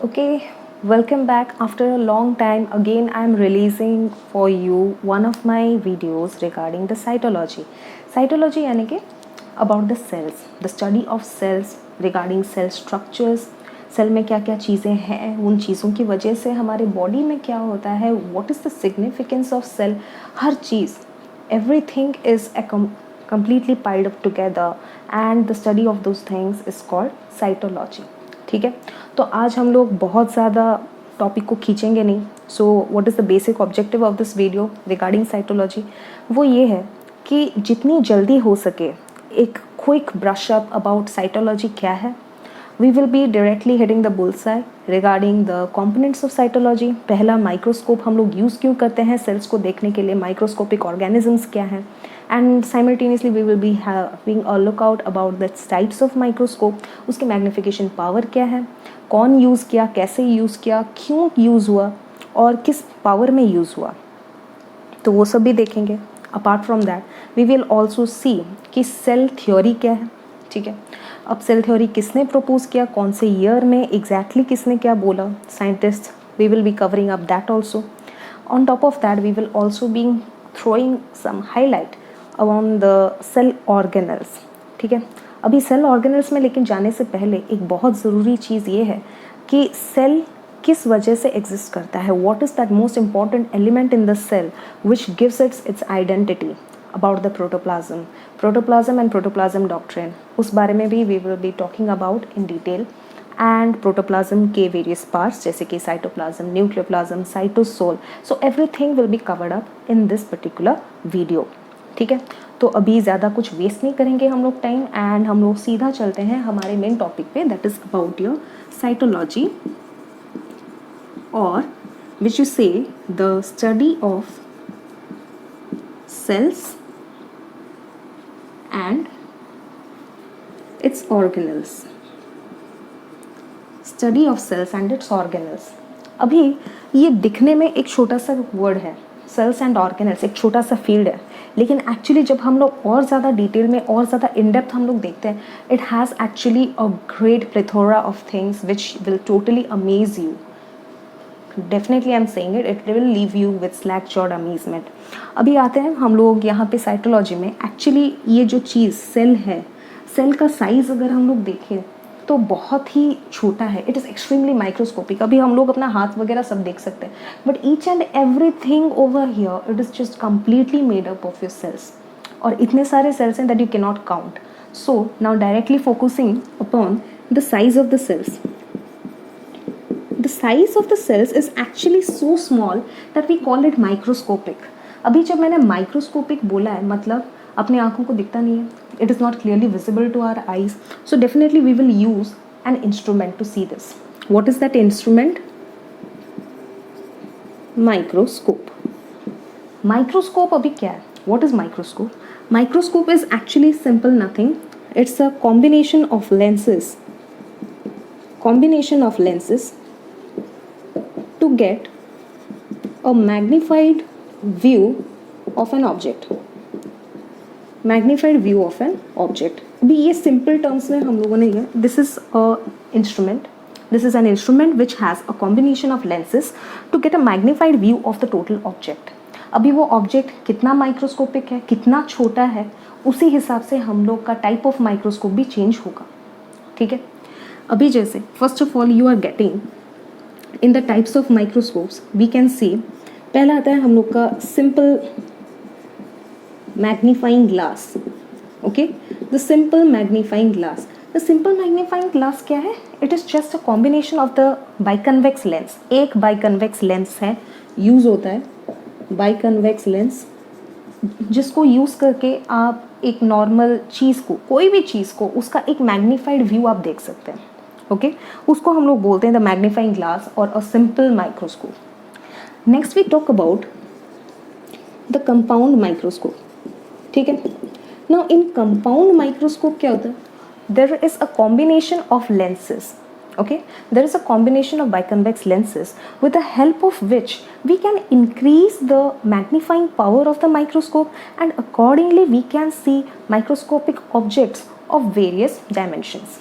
Okay, welcome back. After a long time, again I'm releasing for you one of my videos regarding the cytology. Cytology यानी कि about the cells, the study of cells, regarding cell structures, cell में क्या क्या चीज़ें हैं, उन चीज़ों की वजह से हमारे बॉडी में क्या होता है, what is the significance of cell, her cheese, everything is completely piled up together and the study of those things is called cytology. ठीक है, तो आज हम लोग बहुत ज़्यादा टॉपिक को खींचेंगे नहीं. So what is the basic objective of this video regarding cytology, वो ये है कि जितनी जल्दी हो सके एक quick brush up about cytology क्या है. We will be directly hitting the bullseye regarding the components of cytology. पहला, माइक्रोस्कोप हम लोग यूज़ क्यों करते हैं सेल्स को देखने के लिए, माइक्रोस्कोपिक ऑर्गेनिजम्स क्या हैं, and simultaneously we will be having a look out about the types of microscope, उसके मैग्नीफिकेशन पावर क्या है, कौन यूज़ किया, कैसे यूज़ किया, क्यों यूज़ हुआ और किस पावर में यूज़ हुआ, तो वो सब भी देखेंगे. Apart from that we will also see कि सेल थ्योरी क्या है. ठीक है, अब सेल थ्योरी किसने प्रपोज किया, कौन से ईयर में एग्जैक्टली किसने क्या बोला, scientist, we will be covering up that also. On top of that we will also be throwing some highlight on the cell organelles. ठीक है, अभी सेल ऑर्गेनल्स में लेकिन जाने से पहले एक बहुत ज़रूरी चीज़ ये है कि सेल किस वजह से एग्जिस्ट करता है, what is that most important element in the cell which gives its identity about the protoplasm and protoplasm doctrine. उस बारे में भी we will be talking about in detail. And protoplasm के वेरियस पार्ट्स जैसे कि cytoplasm, nucleoplasm, cytosol, so everything will be covered up in this particular video. ठीक है, तो अभी ज़्यादा कुछ वेस्ट नहीं करेंगे हम लोग टाइम, एंड हम लोग सीधा चलते हैं हमारे मेन टॉपिक पे, that is about your cytology, और which you say the study of cells and its organelles. Study of cells and its organelles. अभी ये दिखने में एक छोटा सा वर्ड है, सेल्स एंड ऑर्गेनल्स, एक छोटा सा फील्ड है, लेकिन एक्चुअली जब हम लोग और ज़्यादा डिटेल में और ज़्यादा इन डेप्थ हम लोग देखते हैं, it has actually a great plethora of things which will totally amaze you. Definitely I am saying it, it will leave you with slack jawed amazement. अभी आते हैं हम लोग यहाँ पे साइटोलॉजी में. एक्चुअली ये जो चीज़ सेल है, सेल का साइज़ अगर हम लोग देखें तो बहुत ही छोटा है. It is extremely microscopic. अभी हम लोग अपना हाथ वगैरह सब देख सकते हैं, but each and everything over here it is just completely made up of your cells. और इतने सारे सेल्स हैं that you can not count. So now directly focusing upon the size of the cells. The size of the cells is actually so small that we call it microscopic. अभी जब मैंने microscopic बोला है, मतलब अपनी आंखों को दिखता नहीं है, it is not clearly visible to our eyes, so definitely we will use an instrument to see this. What is that instrument? Microscope. Microscope अभी क्या है? What is microscope? Microscope is actually simple nothing. It's a combination of lenses. Combination of lenses to get a magnified view of an object. Magnified view of an object. अभी ये simple terms में हम लोगों ने ये, this is a instrument. This is an instrument which has a combination of lenses to get a magnified view of the total object. अभी वो object कितना माइक्रोस्कोपिक है, कितना छोटा है, उसी हिसाब से हम लोग का टाइप ऑफ माइक्रोस्कोप भी चेंज होगा. ठीक है, अभी जैसे first of all you are getting in the types of microscopes we can see, पहला आता है हम लोग का simple magnifying glass. Okay, the simple magnifying glass. The simple magnifying glass क्या है? It is just a combination of the biconvex lens. एक biconvex lens है, यूज़ होता है बाइकन्वेक्स लेंस, जिसको यूज़ करके आप एक नॉर्मल चीज़ को, कोई भी चीज़ को, उसका एक मैग्नीफाइड व्यू आप देख सकते हैं. ओके, उसको हम लोग बोलते हैं द मैग्नीफाइंग ग्लास और a simple microscope. Next we talk about the compound microscope. ठीक है, नाउ इन कंपाउंड माइक्रोस्कोप क्या होता है? There is a combination of lenses. Okay, there is a combination of biconvex lenses with the help of which we can increase the magnifying power of the microscope, and accordingly we can see microscopic objects of various dimensions.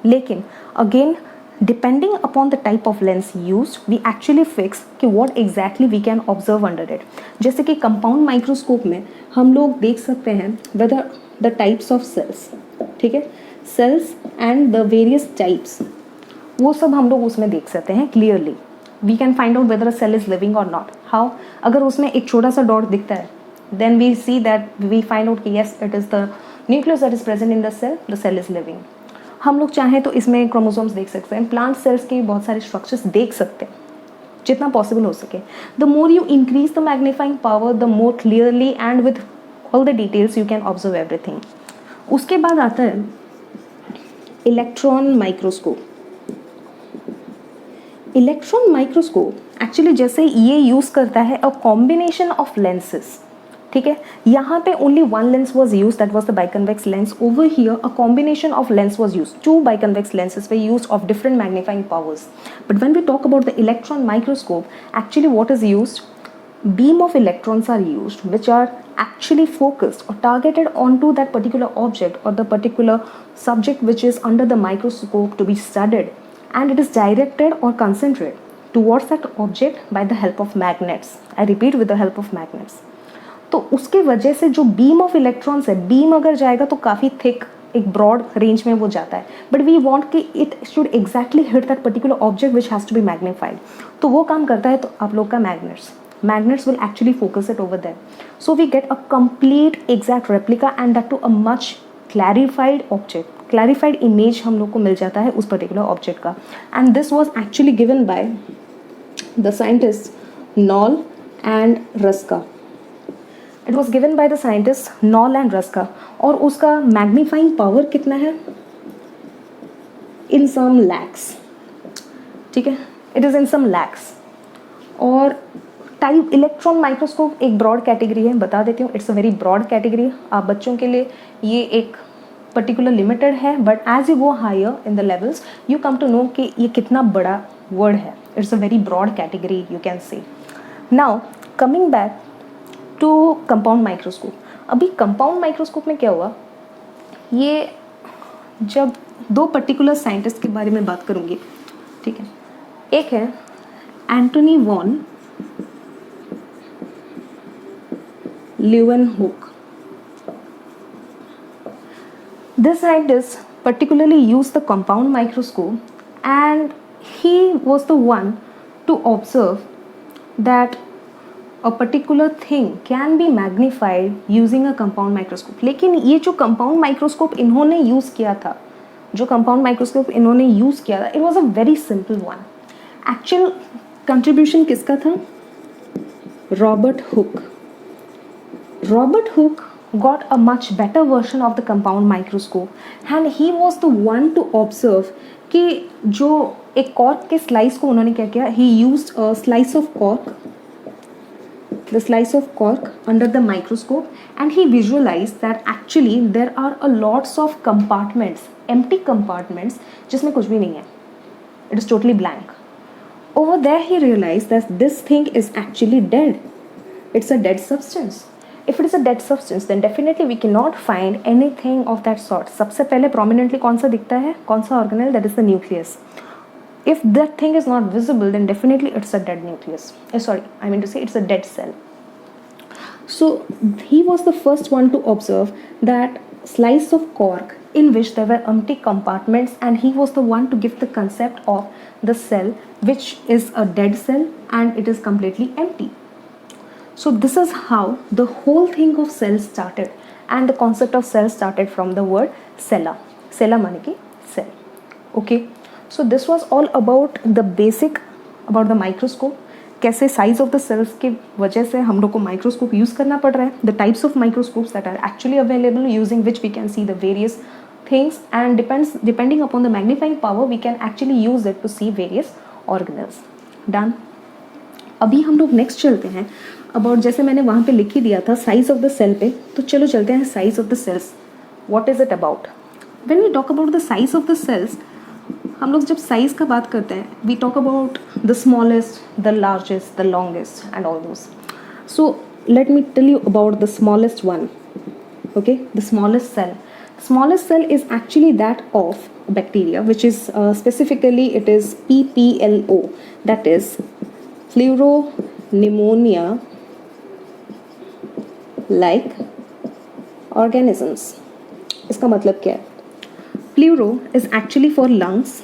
लेकिन again depending upon the type of lens use we actually fix कि what exactly we can observe under it. जैसे कि compound microscope में हम लोग देख सकते हैं whether the types of cells, ठीक है, cells and the various types, वो सब हम लोग उसमें देख सकते हैं clearly. We can find out whether a cell is living और नॉट. हाउ? अगर उसमें एक छोटा सा डॉट दिखता है then we see that we find out कि yes it is the nucleus that is present in the cell is living. हम लोग चाहें तो इसमें क्रोमोसोम्स देख सकते हैं, प्लांट सेल्स के बहुत सारे स्ट्रक्चर्स देख सकते हैं जितना पॉसिबल हो सके. The more you increase the magnifying power the more clearly and with all the details you can observe everything. उसके बाद आता है electron microscope. Electron microscope actually जैसे ये यूज़ करता है अ कॉम्बिनेशन ऑफ लेंसेज, ठीक है. यहाँ पे only one lens was use, that was the biconvex lens. Over here a combination of lens was use, two biconvex lenses were used of different magnifying powers. But when we talk about the electron microscope, actually what is used? Beam of electrons are used which are actually focused or targeted onto that particular object or the particular subject which is under the microscope to be studied, and it is directed or concentrated towards that object by the help of magnets. I repeat, with the help of magnets. तो उसके वजह से जो beam of electrons है, beam अगर जाएगा तो काफ़ी थिक एक ब्रॉड रेंज में वो जाता है, बट वी वांट कि it should exactly hit that particular object which has to be magnified. तो वो काम करता है तो आप लोग का magnets will actually focus it over there. So we get a complete exact replica and that to a much clarified object. Clarified image हम लोग को मिल जाता है उस पर्टिकुलर ऑब्जेक्ट का. And this was actually given by the scientist knoll and Ruska. It was given by the scientist knoll and Ruska. और उसका मैग्नीफाइंग पावर कितना है? इन सम लैक्स, ठीक है, it is in some lakhs. और टाइप इलेक्ट्रॉन माइक्रोस्कोप एक broad category है, बता देती हूँ, it's a very broad category. आप बच्चों के लिए ये एक पर्टिकुलर लिमिटेड है, but as you go higher in the levels you come to know कि ये कितना बड़ा वर्ड है. It's a very broad category you can say. Now coming back to compound microscope. अभी कंपाउंड माइक्रोस्कोप में क्या हुआ, ये जब दो पर्टिकुलर साइंटिस्ट के बारे में बात करूँगी, ठीक है. एक है Antonie van Leeuwenhoek. This scientist particularly used the compound microscope and he was the one to observe that a particular thing can be magnified using a compound microscope. लेकिन ये जो compound microscope इन्होंने use किया था, it was a very simple one. Actual contribution किसका था? Robert Hooke. Robert Hooke got a much better version of the compound microscope and he was the one to observe कि जो एक cork के slice को उन्होंने क्या किया, he used a slice of cork, the slice of cork under the microscope and he visualized that actually there are a lots of compartments, empty compartments जिसमें कुछ भी नहीं है, it is totally blank. Over there he realized that this thing is actually dead, it's a dead substance. If it is a dead substance then definitely we cannot find anything of that sort. सबसे पहले prominently कौन सा दिखता है, कौन सा organelle? That is the nucleus. If that thing is not visible then definitely it's a dead nucleus. I mean to say it's a dead cell. So he was the first one to observe that slice of cork in which there were empty compartments and he was the one to give the concept of the cell which is a dead cell and it is completely empty. So this is how the whole thing of cell started and the concept of cell started from the word cella. Cella माने कि cell. Okay. So this was all about the basic about the microscope. कैसे size of the cells की वजह से हम लोग को microscope use करना पड़ रहा है. The types of microscopes that are actually available using which we can see the various things and depending upon the magnifying power we can actually use it to see various organelles. Done. अभी हम लोग next चलते हैं about, जैसे मैंने वहाँ पे लिख ही दिया था साइज ऑफ द सेल पे, तो चलो चलते हैं size of the cells. What is it about? When we talk about the size of the cells, हम लोग जब साइज का बात करते हैं we talk about the smallest, the largest, the longest and all those. So let me tell you about the smallest one. Okay, the smallest cell. Smallest cell is actually that of bacteria, which is specifically it is PPLO, that is Pleuropneumonia like organisms. इसका मतलब क्या है? Pleuro is actually for lungs,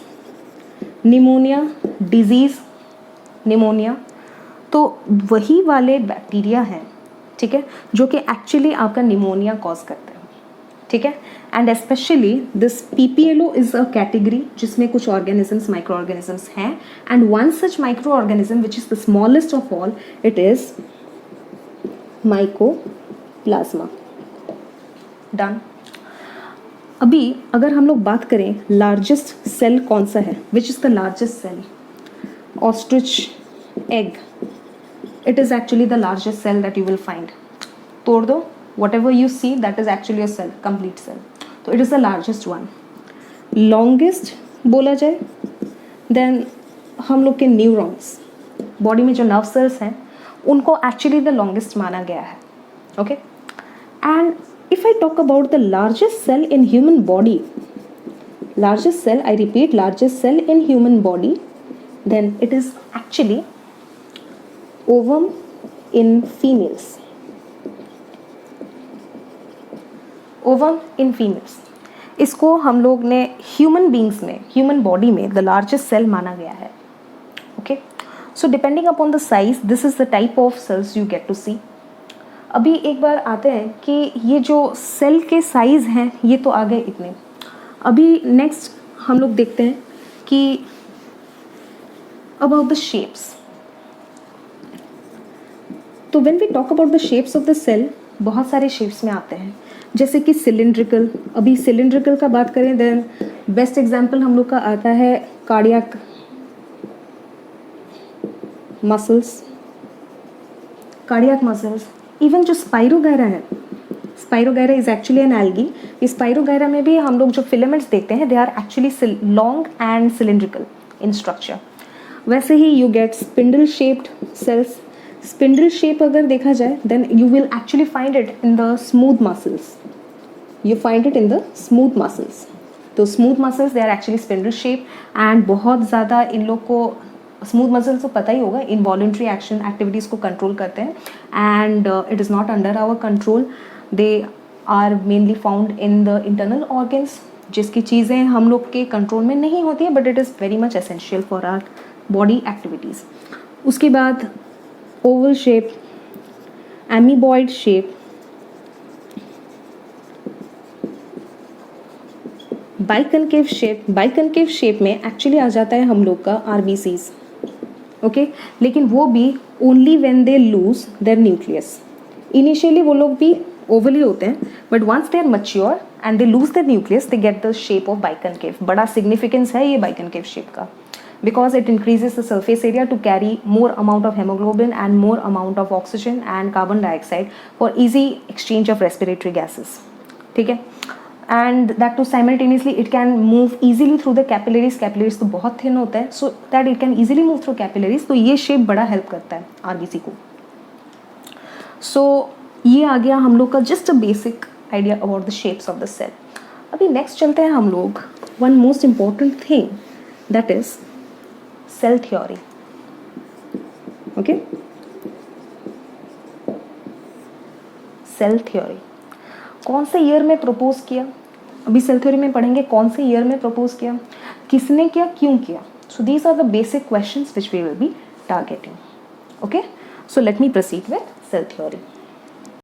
pneumonia disease, pneumonia, तो वही वाले bacteria हैं, ठीक है, जो कि एक्चुअली आपका निमोनिया कॉज करते हैं, ठीक है. And specially this PPLO is a category जिसमें कुछ ऑर्गेनिजम्स, माइक्रो ऑर्गेनिजम्स हैं, and one such micro organism which is the smallest of all, it is mycoplasma. Done. अभी अगर हम लोग बात करें लार्जेस्ट सेल कौन सा है, which is the largest cell? Ostrich egg. It is actually the largest cell that you will find. तोड़ दो, whatever you see, that is actually a cell, complete cell. तो it is the largest one. Longest बोला जाए, then हम लोग के neurons, body में जो नर्व सेल्स हैं, उनको actually the longest माना गया है. Okay? And if I talk about the largest cell in human body, largest cell, I repeat, largest cell in human body, then it is actually ovum in females. Ovum in females. इसको हम लोग ने human beings में, human body में the largest cell माना गया है. Okay, so depending upon the size, this is the type of cells you get to see. अभी एक बार आते हैं कि ये जो सेल के साइज हैं ये तो आ गए इतने. अभी नेक्स्ट हम लोग देखते हैं कि अबाउट द शेप्स. तो when we talk about the shapes of the cell, बहुत सारे शेप्स में आते हैं, जैसे कि सिलिंड्रिकल. अभी सिलिंड्रिकल का बात करें, देन बेस्ट एग्जांपल हम लोग का आता है cardiac muscles, cardiac muscles. Even जो स्पाइरोगैरा है, स्पाइरोगैरा इज एक्चुअली एन एल्गी. इस स्पाइरोगैरा में भी हम लोग जो फिलामेंट्स देखते हैं, they are actually long and cylindrical in structure. वैसे ही you get spindle shaped cells. Spindle shape अगर देखा जाए, then you will actually find it in the smooth muscles. You find it in the smooth muscles. तो smooth muscles they are actually spindle shape. And बहुत ज़्यादा इन लोग को smooth muscles तो पता ही होगा, इनवॉलंटरी एक्शन एक्टिविटीज़ को कंट्रोल करते हैं, and it is not under our control. They are mainly found in the internal organs, जिसकी चीज़ें हम लोग के कंट्रोल में नहीं होती है, but it is very much essential for our body activities. उसके बाद oval shape, amoeboid shape, biconcave shape. Biconcave shape में एक्चुअली आ जाता है हम लोग का RBCs. ओके, लेकिन वो भी only when they lose their nucleus. Initially वो लोग भी ओवली होते हैं, but once they are mature and they lose their nucleus, they get the shape of biconcave. बड़ा सिग्निफिकेंस है ये बाइकनकेव शेप का, because it increases the surface area to carry more amount of hemoglobin and more amount of oxygen and carbon dioxide for easy exchange of respiratory gases. ठीक है, and that too simultaneously it can move easily through the capillaries. capillaries तो बहुत thin होता है, so that it can easily move through capillaries. तो ये shape बड़ा help करता है RBC को. so ये आ गया हम लोग का just a basic idea about the shapes of the cell. अभी next चलते हैं हम लोग one most important thing, that is cell theory. Okay, cell theory कौन से ईयर में प्रपोज किया? अभी सेल थ्योरी में पढ़ेंगे कौन से ईयर में प्रपोज किया, किसने किया, क्यों किया. So these are the basic questions which we will be targeting. Okay, so let me proceed with cell theory.